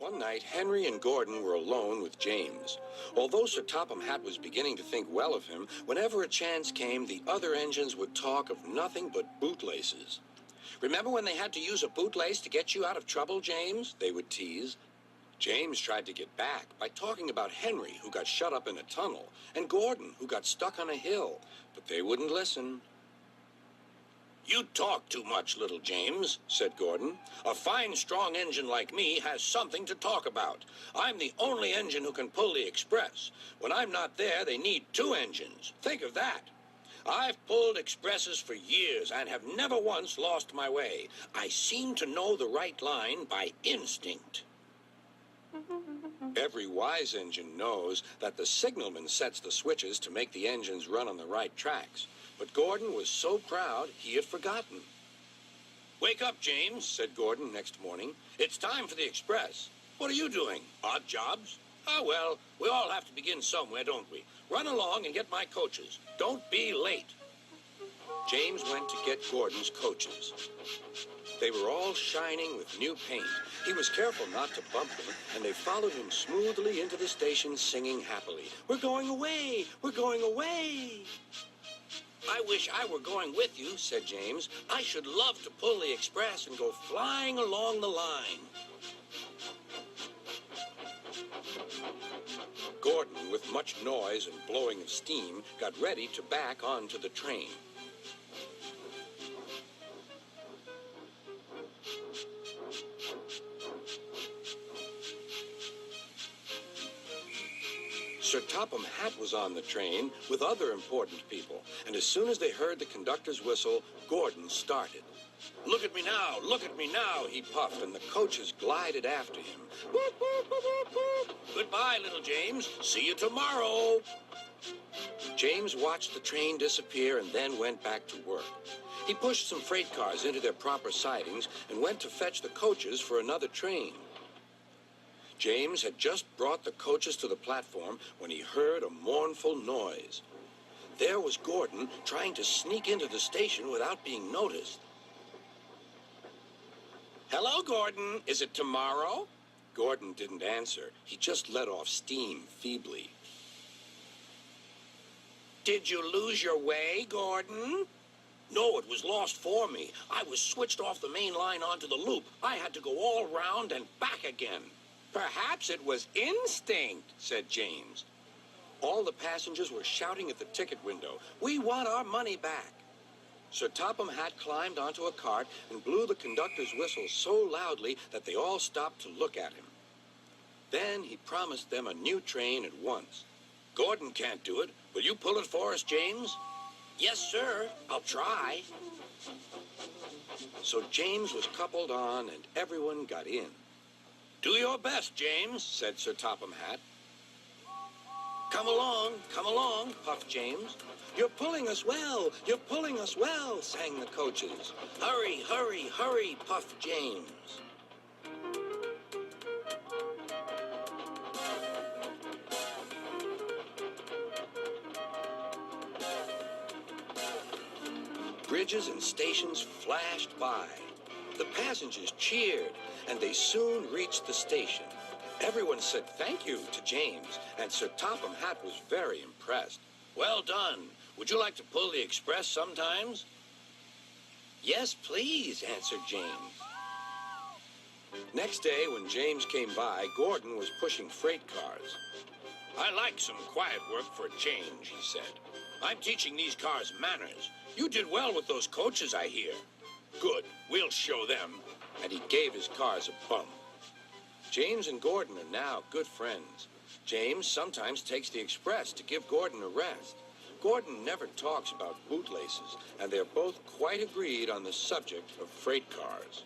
One night, Henry and Gordon were alone with James. Although Sir Topham Hatt was beginning to think well of him, whenever a chance came, the other engines would talk of nothing but bootlaces. "Remember when they had to use a bootlace to get you out of trouble, James?" they would tease. James tried to get back by talking about Henry, who got shut up in a tunnel, and Gordon, who got stuck on a hill, but they wouldn't listen. "You talk too much, little James," said Gordon. "A fine, strong engine like me has something to talk about. I'm the only engine who can pull the express. When I'm not there, they need two engines. Think of that. I've pulled expresses for years and have never once lost my way. I seem to know the right line by instinct." Every wise engine knows that the signalman sets the switches to make the engines run on the right tracks. But Gordon was so proud he had forgotten. "Wake up, James," said Gordon next morning. "It's time for the express. What are you doing? Odd jobs? Ah, well, we all have to begin somewhere, don't we? Run along and get my coaches. Don't be late." James went to get Gordon's coaches. They were all shining with new paint. He was careful not to bump them, and they followed him smoothly into the station singing happily, "We're going away! We're going away!" "I wish I were going with you," said James. "I should love to pull the express and go flying along the line." Gordon, with much noise and blowing of steam, got ready to back onto the train. Sir Topham Hatt was on the train with other important people, and as soon as they heard the conductor's whistle, Gordon started. "Look at me now," he puffed, and the coaches glided after him. "Boop, boop, boop, boop, boop. Goodbye, little James. See you tomorrow." James watched the train disappear and then went back to work. He pushed some freight cars into their proper sidings and went to fetch the coaches for another train. James had just brought the coaches to the platform when he heard a mournful noise. There was Gordon trying to sneak into the station without being noticed. "Hello, Gordon. Is it tomorrow?" Gordon didn't answer. He just let off steam feebly. "Did you lose your way, Gordon?" "No, it was lost for me. I was switched off the main line onto the loop. I had to go all round and back again." "Perhaps it was instinct," said James. All the passengers were shouting at the ticket window, "We want our money back." Sir Topham Hatt climbed onto a cart and blew the conductor's whistle so loudly that they all stopped to look at him. Then he promised them a new train at once. "Gordon can't do it. Will you pull it for us, James?" "Yes, sir. I'll try." So James was coupled on and everyone got in. "Do your best, James," said Sir Topham Hatt. Come along, puffed James. "You're pulling us well, sang the coaches. "Hurry, hurry, hurry," puffed James. Bridges and stations flashed by. The passengers cheered, and they soon reached the station. Everyone said thank you to James, and Sir Topham Hatt was very impressed. "Well done. Would you like to pull the express sometimes?" "Yes, please," answered James. Next day, when James came by, Gordon was pushing freight cars. "I like some quiet work for a change," he said. "I'm teaching these cars manners. You did well with those coaches, I hear." "Good. We'll show them." And he gave his cars a bump. James and Gordon are now good friends. James sometimes takes the express to give Gordon a rest. Gordon never talks about bootlaces, and they're both quite agreed on the subject of freight cars.